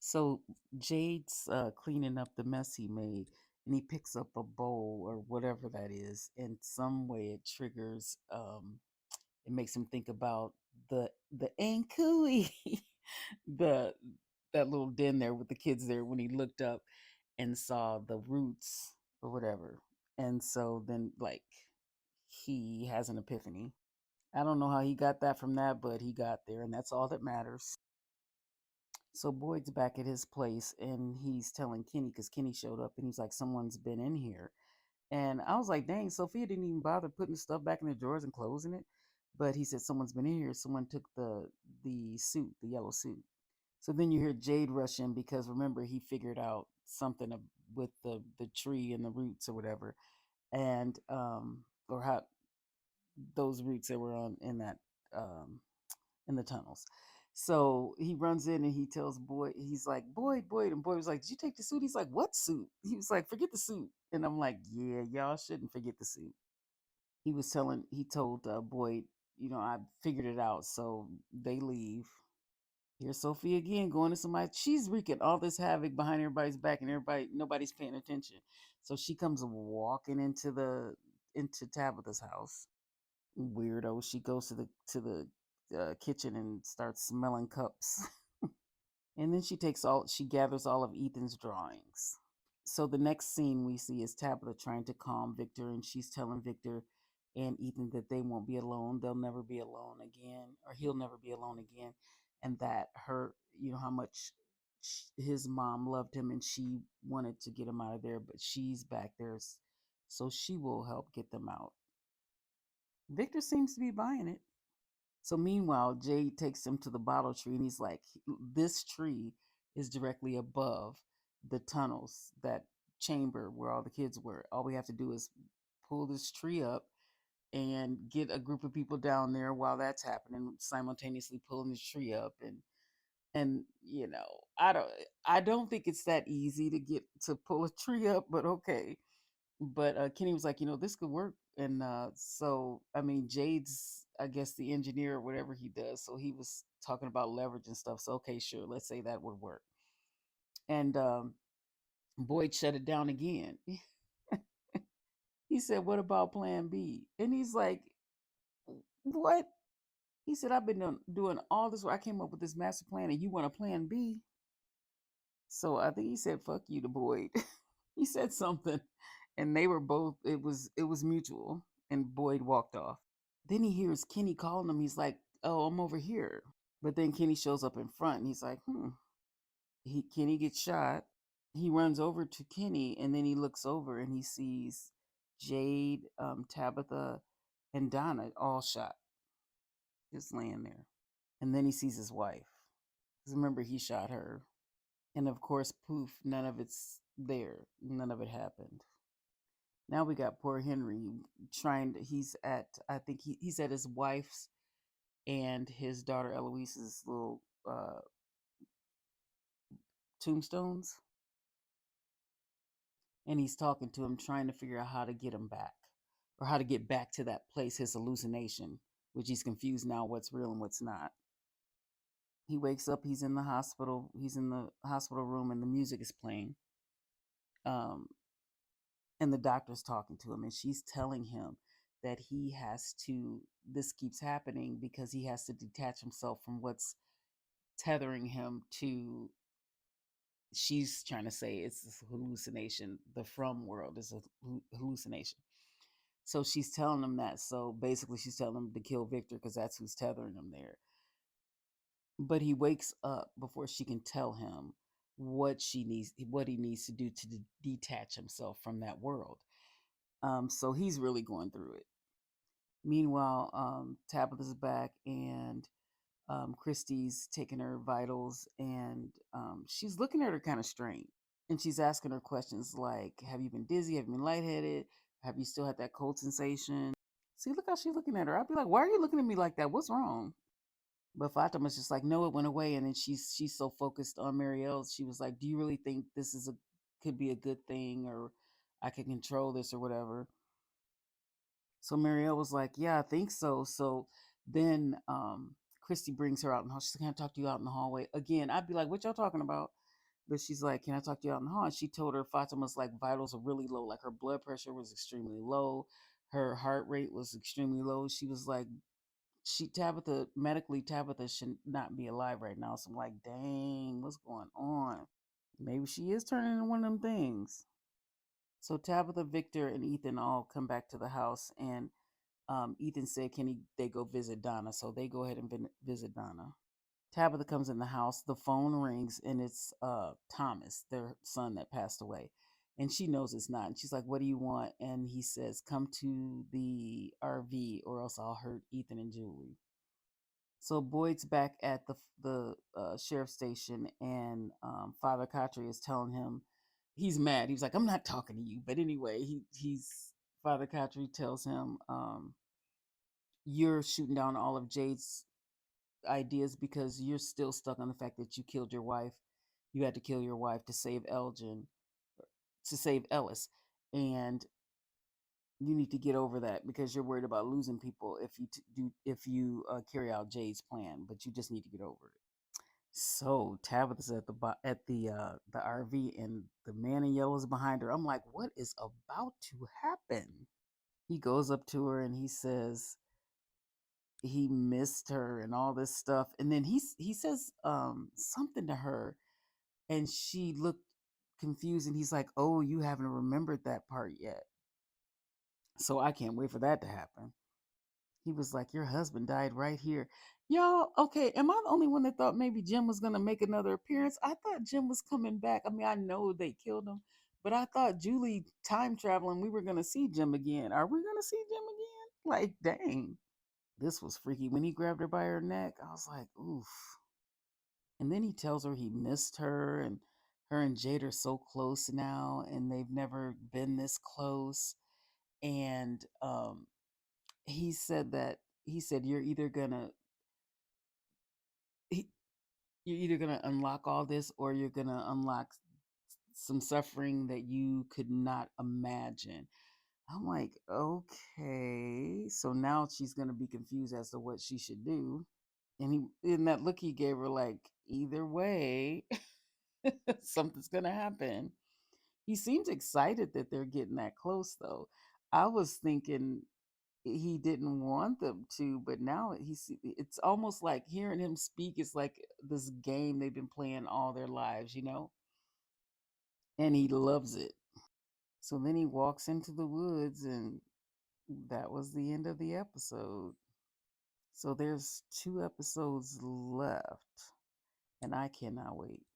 So Jade's cleaning up the mess he made, and he picks up a bowl or whatever that is, and some way it triggers. It makes him think about the Ankui, the that little den there with the kids there when he looked up and saw the roots or whatever, and so then like he has an epiphany. I don't know how he got that from that, but he got there, and that's all that matters. So Boyd's back at his place and he's telling Kenny because Kenny showed up and he's like, someone's been in here. And I was like, dang, Sophia didn't even bother putting the stuff back in the drawers and closing it. But he said someone's been in here. Someone took the suit, the yellow suit. So then you hear Jade rush in because remember he figured out something with the tree and the roots or whatever, and or how those roots that were on in that um in the tunnels. So he runs in and he tells Boyd, he's like, Boyd. And Boyd was like, did you take the suit? He's like, what suit? He was like, forget the suit. And I'm like, yeah, y'all shouldn't forget the suit. He told Boyd, I figured it out. So they leave. Here's Sophie again going to somebody. She's wreaking all this havoc behind everybody's back and nobody's paying attention. So she comes walking into Tabitha's house. Weirdo. She goes to the kitchen and starts smelling cups. And then she gathers all of Ethan's drawings. So the next scene we see is Tabitha trying to calm Victor, and she's telling Victor and Ethan that they won't be alone. They'll never be alone again, or he'll never be alone again. And that how much his mom loved him and she wanted to get him out of there, but she's back there. So she will help get them out. Victor seems to be buying it. So meanwhile, Jade takes him to the bottle tree and he's like, this tree is directly above the tunnels, that chamber where all the kids were. All we have to do is pull this tree up and get a group of people down there while that's happening, simultaneously pulling this tree up and I don't think it's that easy to get to pull a tree up, but okay. But Kenny was like, this could work, and so I mean, Jade's I guess the engineer or whatever he does, so he was talking about leverage and stuff. So okay, sure, let's say that would work. And Boyd shut it down again. He said, "What about Plan B?" And he's like, "What?" He said, "I've been doing all this. I came up with this master plan, and you want a Plan B?" So I think he said, "Fuck you" to Boyd. He said something, and they were both. It was mutual, and Boyd walked off. Then he hears Kenny calling him. He's like, "Oh, I'm over here." But then Kenny shows up in front, and he's like, "Hmm." Kenny gets shot. He runs over to Kenny, and then he looks over and he sees Jade, Tabitha, and Donna all shot, just laying there. And then he sees his wife. Because remember, he shot her. And of course, poof, none of it's there. None of it happened. Now we got poor Henry I think he's at his wife's and his daughter Eloise's little tombstones, and he's talking to him, trying to figure out how to get him back, or how to get back to that place, his hallucination, which he's confused now what's real and what's not. He wakes up, he's in the hospital, room, and the music is playing. Um, and the doctor's talking to him, and she's telling him that this keeps happening because he has to detach himself from what's tethering him to, she's trying to say it's this hallucination. The from world is a hallucination. So she's telling him that. So basically, she's telling him to kill Victor because that's who's tethering him there. But he wakes up before she can tell him what he needs to do to detach himself from that world. So he's really going through it. Meanwhile, Tabitha's back and Christy's taking her vitals, and she's looking at her kind of strange. And she's asking her questions like, have you been dizzy? Have you been lightheaded? Have you still had that cold sensation? See, look how she's looking at her. I'd be like, why are you looking at me like that? What's wrong? But Fatima's just like, no, it went away. And then she's so focused on Marielle. She was like, do you really think this could be a good thing, or I can control this or whatever? So Marielle was like, yeah, I think so. So then Christy brings her out and she's like, can I talk to you out in the hallway? Again, I'd be like, what y'all talking about? But she's like, "Can I talk to you out in the hall?" And she told her Fatima's like vitals are really low, like her blood pressure was extremely low, her heart rate was extremely low. She was like, she Tabitha medically Tabitha should not be alive right now. So I'm like, dang, what's going on? Maybe she is turning into one of them things. So Tabitha, Victor, and Ethan all come back to the house, and Ethan said, "Can they go visit Donna?" So they go ahead and visit Donna. Tabitha comes in the house. The phone rings, and it's Thomas, their son that passed away. And she knows it's not. And she's like, "What do you want?" And he says, "Come to the RV, or else I'll hurt Ethan and Julie." So Boyd's back at the sheriff's station, and Father Khatri is telling him he's mad. He's like, "I'm not talking to you." But anyway, he's Father Khatri tells him, "You're shooting down all of Jade's ideas because you're still stuck on the fact that you killed your wife. You had to kill your wife to save Elgin, to save Ellis, and you need to get over that because you're worried about losing people if you carry out Jade's plan. But you just need to get over it." So Tabitha's at the RV, and the man in yellow is behind her. I'm like, what is about to happen? He goes up to her and he says he missed her and all this stuff, and then he says something to her, and she looked confused, and he's like, "Oh, you haven't remembered that part yet." So I can't wait for that to happen. He was like, "Your husband died right here." Y'all, okay, am I the only one that thought maybe Jim was going to make another appearance? I thought Jim was coming back. I mean, I know they killed him, but I thought Julie time traveling, we were going to see Jim again. Are we going to see Jim again? Like, dang. This was freaky. When he grabbed her by her neck, I was like, oof. And then he tells her he missed her, and her and Jade are so close now, and they've never been this close. And he said that he said he, you're either gonna unlock all this, or you're gonna unlock some suffering that you could not imagine. I'm like, okay, so now she's gonna be confused as to what she should do. And he, in that look he gave her, like, either way, something's gonna happen. He seems excited that they're getting that close, though. I was thinking he didn't want them to, but now it's almost like hearing him speak is like this game they've been playing all their lives. And he loves it. So then he walks into the woods, and that was the end of the episode. So there's 2 episodes left, and I cannot wait.